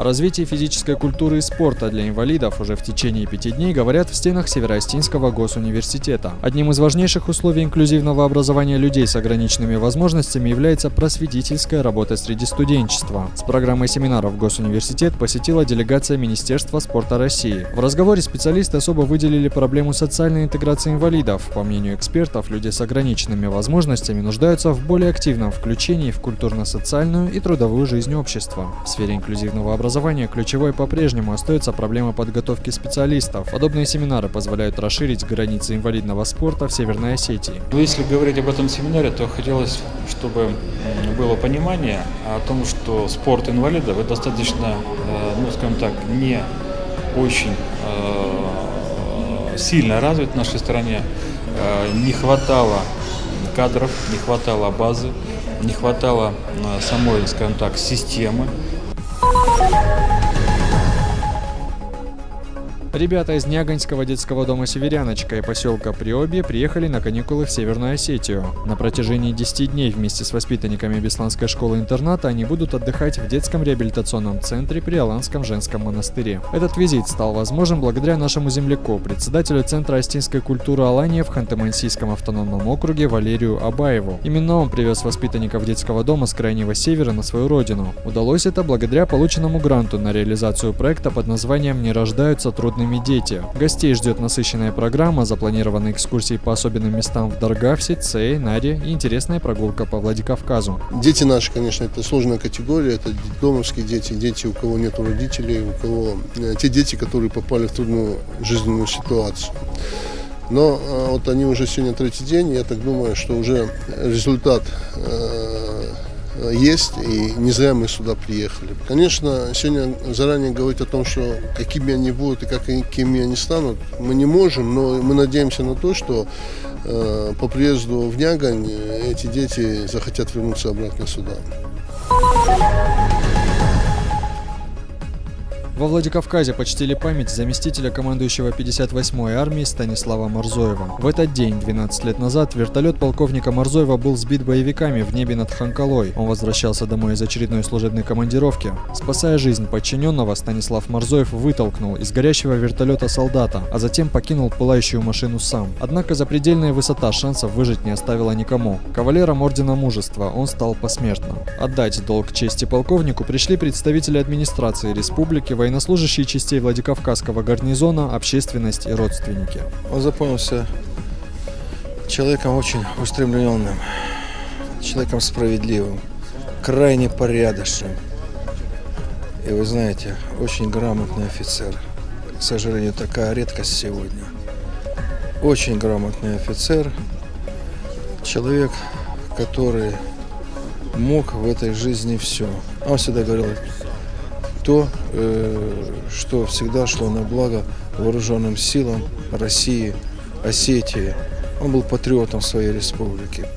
О развитии физической культуры и спорта для инвалидов уже в течение 5 дней говорят в стенах Северо-Остинского госуниверситета. Одним из важнейших условий инклюзивного образования людей с ограниченными возможностями является просветительская работа среди студенчества. С программой семинаров госуниверситет посетила делегация Министерства спорта России. В разговоре специалисты особо выделили проблему социальной интеграции инвалидов. По мнению экспертов, люди с ограниченными возможностями нуждаются в более активном включении в культурно-социальную и трудовую жизнь общества. В сфере инклюзивного образования ключевой по-прежнему остается проблема подготовки специалистов. Подобные семинары позволяют расширить границы инвалидного спорта в Северной Осетии. Если говорить об этом семинаре, то хотелось, чтобы было понимание о том, что спорт инвалидов это достаточно, скажем так, не очень сильно развит в нашей стране. Не хватало кадров, не хватало базы, не хватало самой, скажем так, системы. Ребята из Нягонского детского дома «Северяночка» и поселка Приобье приехали на каникулы в Северную Осетию. На протяжении 10 дней вместе с воспитанниками Бесланской школы-интерната они будут отдыхать в детском реабилитационном центре при Аланском женском монастыре. Этот визит стал возможен благодаря нашему земляку, председателю Центра остинской культуры Алания в Ханты-Мансийском автономном округе Валерию Абаеву. Именно он привез воспитанников детского дома с Крайнего Севера на свою родину. Удалось это благодаря полученному гранту на реализацию проекта под названием «Не рождаются трудными дети». Гостей ждет насыщенная программа, запланированы экскурсии по особенным местам в Даргавсе, Цее, Наре и интересная прогулка по Владикавказу. Дети наши, конечно, это сложная категория, это детдомовские дети, дети, у кого нет родителей, у кого те дети, которые попали в трудную жизненную ситуацию. Но вот они уже сегодня 3-й день, я так думаю, что уже результат есть, и не зря мы сюда приехали. Конечно, сегодня заранее говорить о том, что какими они будут и какими они станут, мы не можем, но мы надеемся на то, что по приезду в Нягань эти дети захотят вернуться обратно сюда. Во Владикавказе почтили память заместителя командующего 58-й армии Станислава Морзоева. В этот день, 12 лет назад, вертолет полковника Морзоева был сбит боевиками в небе над Ханкалой. Он возвращался домой из очередной служебной командировки. Спасая жизнь подчиненного, Станислав Морзоев вытолкнул из горящего вертолета солдата, а затем покинул пылающую машину сам. Однако запредельная высота шансов выжить не оставила никому. Кавалером Ордена Мужества он стал посмертно. Отдать долг чести полковнику пришли представители администрации республики, военнослужащие частей Владикавказского гарнизона, общественность и родственники. Он запомнился человеком очень устремленным, человеком справедливым, крайне порядочным. И вы знаете, очень грамотный офицер. К сожалению, такая редкость сегодня. Очень грамотный офицер, человек, который мог в этой жизни все. Он всегда говорил то, что всегда шло на благо вооруженным силам России, Осетии. Он был патриотом своей республики.